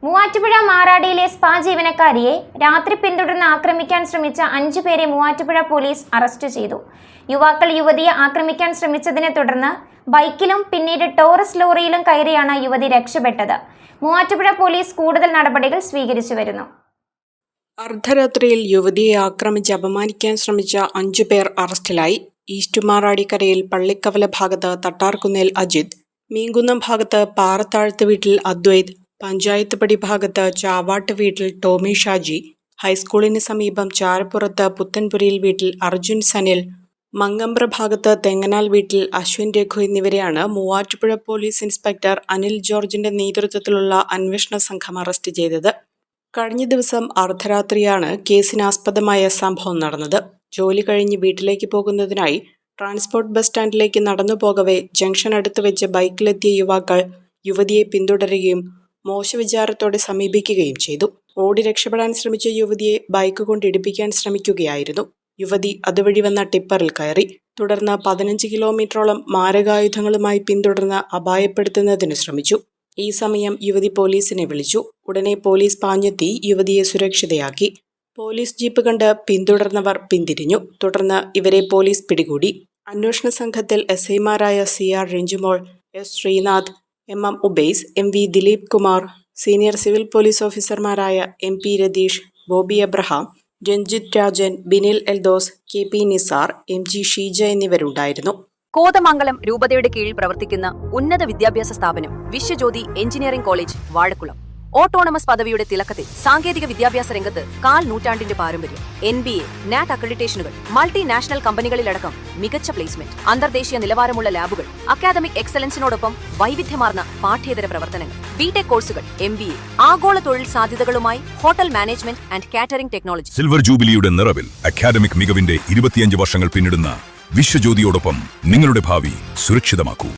Muvattupuzha മാറാടിയിലെ spa ജീവനക്കാരിയെ രാത്രി പിന്തുടർന്ന് ആക്രമിക്കാൻ ശ്രമിച്ച 5 പേരെ മൂവാറ്റുപുഴ പോലീസ് അറസ്റ്റ് ചെയ്തു. യുവാക്കൾ യുവതിയെ ആക്രമിക്കാൻ ശ്രമിച്ചതിനെ തുടർന്ന് ബൈക്കിലും പിന്നീട് ടോറസ് ലോറിയിലും കയറിയാണ് യുവതി രക്ഷപ്പെട്ടത്. മൂവാറ്റുപുഴ പോലീസ് കൂടുതൽ നടപടികൾ സ്വീകരിച്ചു വരുന്നു. അർദ്ധരാത്രിയിൽ യുവതിയെ ആക്രമിച്ച് അപമാനിക്കാൻ ശ്രമിച്ച 5 പേർ അറസ്റ്റിലായി. ഈസ്റ്റ് മാറാടിക്കരയിൽ പള്ളിക്കവല ഭാഗത്ത് തട്ടാർക്കുന്നേൽ അജിത്, മീങ്കുന്നം ഭാഗത്ത് പാറത്താഴത്ത് വീട്ടിൽ അദ്വൈത്, പഞ്ചായത്ത് പടി ഭാഗത്ത് ചാവാട്ട് വീട്ടിൽ ടോമി ഷാജി, ഹൈസ്കൂളിന് സമീപം ചാരപ്പുറത്ത് പുത്തൻപുരയിൽ വീട്ടിൽ അർജുൻ സനിൽ, മങ്ങമ്പ്ര ഭാഗത്ത് തെങ്ങനാൽ വീട്ടിൽ അശ്വിൻ രഘു എന്നിവരെയാണ് മൂവാറ്റുപുഴ പോലീസ് ഇൻസ്പെക്ടർ അനിൽ ജോർജിന്റെ നേതൃത്വത്തിലുള്ള അന്വേഷണ സംഘം അറസ്റ്റ് ചെയ്തത്. കഴിഞ്ഞ ദിവസം അർദ്ധരാത്രിയാണ് കേസിനാസ്പദമായ സംഭവം നടന്നത്. ജോലി കഴിഞ്ഞ് വീട്ടിലേക്ക് പോകുന്നതിനായി ട്രാൻസ്പോർട്ട് ബസ് സ്റ്റാൻഡിലേക്ക് നടന്നു പോകവെ ജംഗ്ഷൻ അടുത്ത് വെച്ച് ബൈക്കിലെത്തിയ യുവാക്കൾ യുവതിയെ പിന്തുടരുകയും മോശവിചാരത്തോടെ സമീപിക്കുകയും ചെയ്തു. ഓടി രക്ഷപ്പെടാൻ ശ്രമിച്ച യുവതിയെ ബൈക്ക് കൊണ്ട് ഇടിപ്പിക്കാൻ ശ്രമിക്കുകയായിരുന്നു. യുവതി അതുവഴി വന്ന ടിപ്പറിൽ കയറി. തുടർന്ന് 15 കിലോമീറ്ററോളം മാരകായുധങ്ങളുമായി പിന്തുടർന്ന് അപായപ്പെടുത്തുന്നതിന് ശ്രമിച്ചു. ഈ സമയം യുവതി പോലീസിനെ വിളിച്ചു. ഉടനെ പോലീസ് പാഞ്ഞെത്തി യുവതിയെ സുരക്ഷിതയാക്കി. പോലീസ് ജീപ്പ് കണ്ട് പിന്തുടർന്നവർ പിന്തിരിഞ്ഞു. തുടർന്ന് ഇവരെ പോലീസ് പിടികൂടി. അന്വേഷണ സംഘത്തിൽ എസ്ഐമാരായ CR Ranjumol, S Sreenath, MM Ubais, MV Dileep Kumar, senior civil police ഓഫീസർമാരായ MP Ratheesh, Bobby Abraham, Ranjith Rajan, Binil Eldhose, KP Nisar, MG Sheeja എന്നിവരുണ്ടായിരുന്നു. കോതമംഗലം രൂപതയുടെ കീഴിൽ പ്രവർത്തിക്കുന്ന ഉന്നത വിദ്യാഭ്യാസ സ്ഥാപനം Viswajyothi engineering college Vazhakulam autonomous പദവിയുടെ തിളക്കത്തിൽ സാങ്കേതിക വിദ്യാഭ്യാസ രംഗത്ത് 1/4 നൂറ്റാണ്ടിന്റെ പാരമ്പര്യം, NBA, NAT അക്രഡിറ്റേഷനുകൾ, മൾട്ടിനാഷണൽ കമ്പനികളിലടക്കം മികച്ച പ്ലേസ്മെന്റ്, അന്തർദേശീയ നിലവാരമുള്ള ലാബുകൾ, അക്കാദമിക് എക്സലൻസിനോടൊപ്പം വൈവിധ്യമാർന്ന പാഠ്യേതര പ്രവർത്തനങ്ങൾ, BTech കോഴ്സുകൾ, MBA, ആഗോള തൊഴിൽ സാധ്യതകളുമായി hotel management and catering technology. Silver ജൂബിലിയുടെ നിറവിൽ അക്കാദമിക് മികവിന്റെ 25 വർഷങ്ങൾ പിന്നിടുന്ന വിശ്വജ്യോതിയോടൊപ്പം നിങ്ങളുടെ ഭാവി സുരക്ഷിതമാക്കൂ.